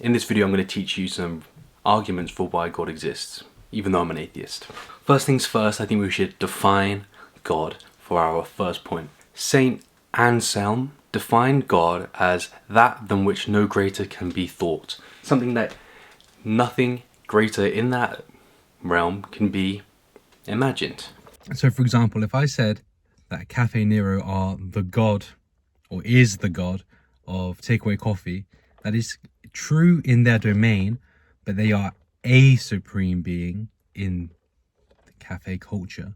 In this video I'm going to teach you some arguments for why God exists, even though I'm an atheist. First things first, I think we should define God for our first point. Saint Anselm defined God as that than which no greater can be thought. Something that nothing greater in that realm can be imagined. So for example, if I said that Cafe Nero are the god, or is the god of takeaway coffee, that is true in their domain, but they are a supreme being in the cafe culture,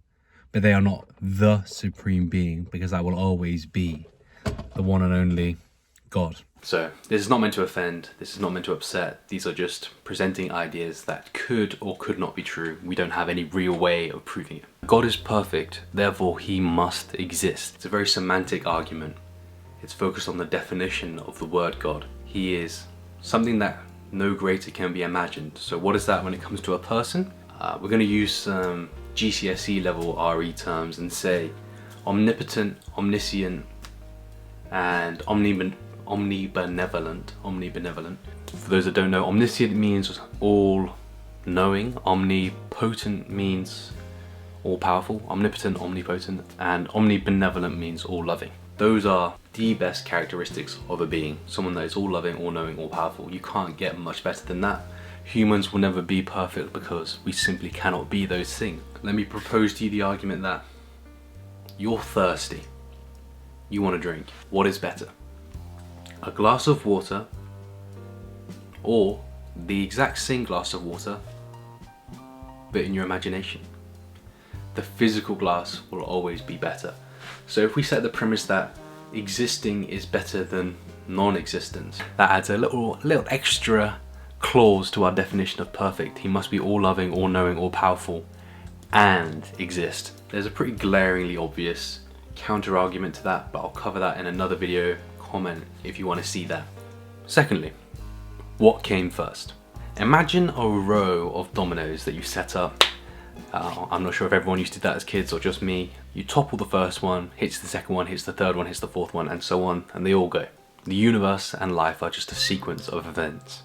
but they are not the supreme being, because that will always be the one and only God. So this is not meant to offend, this is not meant to upset, these are just presenting ideas that could or could not be true. We don't have any real way of proving it. God is perfect, therefore he must exist. It's a very semantic argument. It's focused on the definition of the word God. He is something that no greater can be imagined. So what is that when it comes to a person? We're going to use some GCSE level RE terms and say omnipotent, omniscient, and omnibenevolent. For those that don't know, omniscient means all knowing, omnipotent means all powerful, omnipotent, omnipotent, and omnibenevolent means all loving. Those are the best characteristics of a being, someone that is all loving, all knowing, all powerful. You can't get much better than that. Humans will never be perfect because we simply cannot be those things. Let me propose to you the argument that you're thirsty, you want to drink. What is better? A glass of water or the exact same glass of water but in your imagination? The physical glass will always be better. So if we set the premise that existing is better than non-existence, that adds a little extra clause to our definition of perfect. He must be all loving, all knowing, all powerful and exist. There's a pretty glaringly obvious counter argument to that, but I'll cover that in another video. Comment if you want to see that. Secondly, what came first? Imagine a row of dominoes that you set up. I'm not sure if everyone used to do that as kids or just me. You topple the first one, hits the second one, hits the third one, hits the fourth one, and so on, and they all go. The universe and life are just a sequence of events.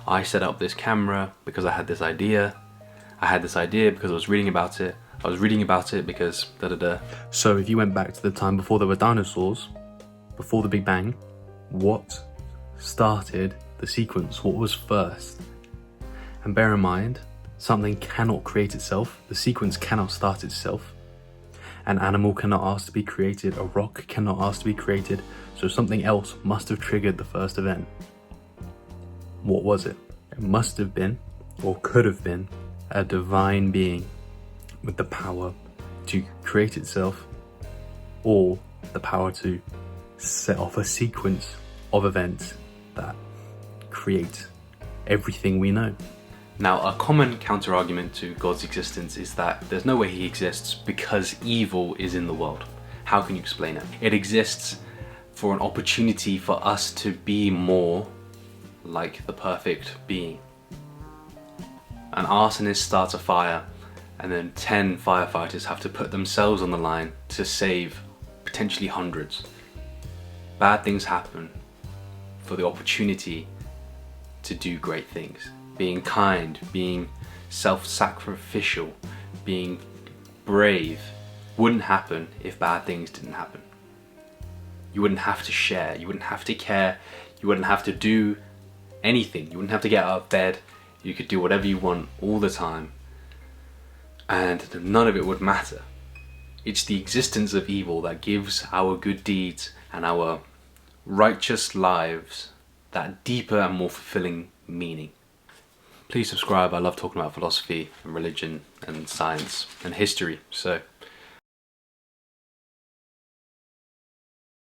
I set up this camera because I had this idea. I had this idea because I was reading about it. I was reading about it because da-da-da. So if you went back to the time before there were dinosaurs, before the Big Bang, what started the sequence? What was first? And bear in mind, something cannot create itself. The sequence cannot start itself. An animal cannot ask to be created. A rock cannot ask to be created. So something else must have triggered the first event. What was it? It must have been, or could have been, a divine being with the power to create itself, or the power to set off a sequence of events that create everything we know. Now, a common counter-argument to God's existence is that there's no way he exists because evil is in the world. How can you explain it? It exists for an opportunity for us to be more like the perfect being. An arsonist starts a fire and then 10 firefighters have to put themselves on the line to save potentially hundreds. Bad things happen for the opportunity to do great things. Being kind, being self-sacrificial, being brave wouldn't happen if bad things didn't happen. You wouldn't have to share, you wouldn't have to care, you wouldn't have to do anything. You wouldn't have to get out of bed, you could do whatever you want all the time and none of it would matter. It's the existence of evil that gives our good deeds and our righteous lives that deeper and more fulfilling meaning. Please subscribe. I love talking about philosophy and religion and science and history. So